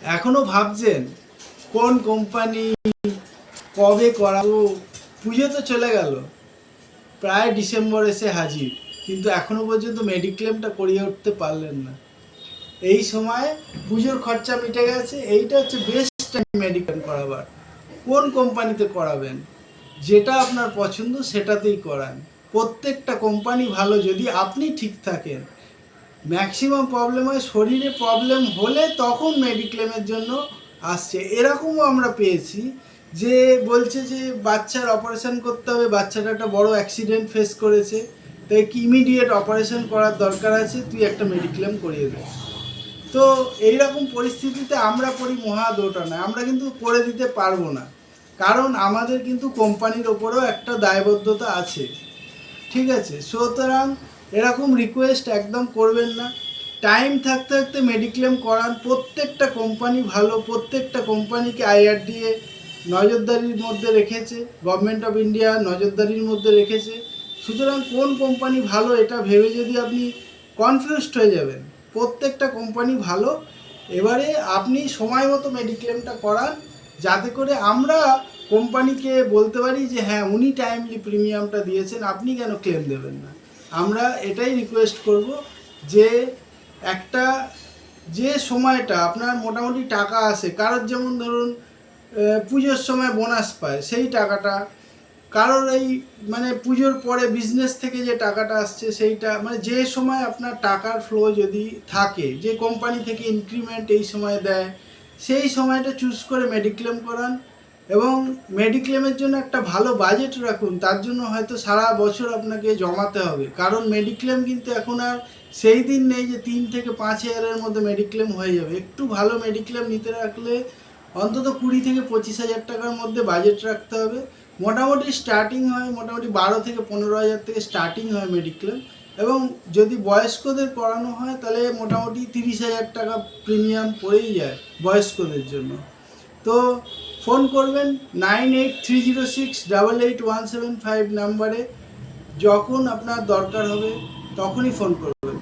এখনো ভাবছেন কোন কোম্পানি, কবে করাবো? পুজো তো চলে গেল, প্রায় ডিসেম্বর এসে হাজির, কিন্তু এখনো পর্যন্ত মেডিক্লেমটা করিয়ে উঠতে পারলেন না। এই সময় পুজোর খরচা মিটে গেছে, এইটা হচ্ছে বেস্ট টাইম মেডিক্লেম করাবার। কোন কোম্পানিতে করাবেন? যেটা আপনার পছন্দ সেটাতেই করান। প্রত্যেকটা কোম্পানি ভালো যদি আপনি ঠিক থাকেন। ম্যাক্সিমাম প্রবলেম হয় শরীরে প্রবলেম হলে তখন মেডিক্লেমের জন্য আসছে। এরকমও আমরা পেয়েছি যে বলছে যে বাচ্চার অপারেশন করতে হবে, বাচ্চাটা একটা বড় অ্যাক্সিডেন্ট ফেস করেছে, তাই কি ইমিডিয়েট অপারেশন করার দরকার আছে, তুই একটা মেডিক্লেম করিয়ে দে। তো এইরকম পরিস্থিতিতে আমরা পড়ি মহা দোটানায়, আমরা কিন্তু করে দিতে পারবো না, কারণ আমাদের কিন্তু কোম্পানির ওপরেও একটা দায়বদ্ধতা আছে। ঠিক আছে, সুতরাং এরকম রিকোয়েস্ট একদম করবেন না। টাইম থাকতে থাকতে মেডিক্লেম করান। প্রত্যেকটা কোম্পানি ভালো, প্রত্যেকটা কোম্পানিকে IRDA নজরদারির মধ্যে রেখেছে, গভর্নমেন্ট অফ ইন্ডিয়া নজরদারির মধ্যে রেখেছে। সুতরাং কোন কোম্পানি ভালো এটা ভেবে যদি আপনি কনফিউজড হয়ে যাবেন, প্রত্যেকটা কোম্পানি ভালো। এবারে আপনি সময় মতো মেডিক্লেমটা করান, যাতে করে আমরা কোম্পানিকে বলতে পারি যে হ্যাঁ উনি টাইমলি প্রিমিয়ামটা দিয়েছেন, আপনি কেন ক্লেম দেবেন না। আমরা এটাই রিকোয়েস্ট করব যে একটা যে সময়টা আপনার মোটামুটি টাকা আসে, কারোর যেমন ধরুন পুজোর সময় বোনাস পায় সেই টাকাটা, কারোর এই মানে পুজোর পরে বিজনেস থেকে যে টাকাটা আসছে সেইটা, মানে যে সময় আপনার টাকার ফ্লো যদি থাকে, যে কোম্পানি থেকে ইনক্রিমেন্ট এই সময় দেয়, সেই সময়টা চুজ করে মেডিক্লেম করান। এবং মেডিক্লেমের জন্য একটা ভালো বাজেট রাখুন, তার জন্য হয়তো সারা বছর আপনাকে জমাতে হবে, কারণ মেডিক্লেম কিন্তু এখন আর সেই দিন নেই যে 3 থেকে 5 হাজারের মধ্যে মেডিক্লেম হয়ে যাবে। একটু ভালো মেডিক্লেম নিতে রাখলে অন্তত 20 থেকে 25 হাজার টাকার মধ্যে বাজেট রাখতে হবে। মোটামুটি স্টার্টিং হয় মোটামুটি 12 থেকে 15 হাজার থেকে স্টার্টিং হয় মেডিক্লেম, এবং যদি বয়স্কদের করানো হয় তাহলে মোটামুটি 30 হাজার টাকা প্রিমিয়াম পড়েই যায় বয়স্কদের জন্য। তো ফোন করবেন 9830688175 নাম্বারে, যখন আপনার দরকার হবে তখনই ফোন করবেন।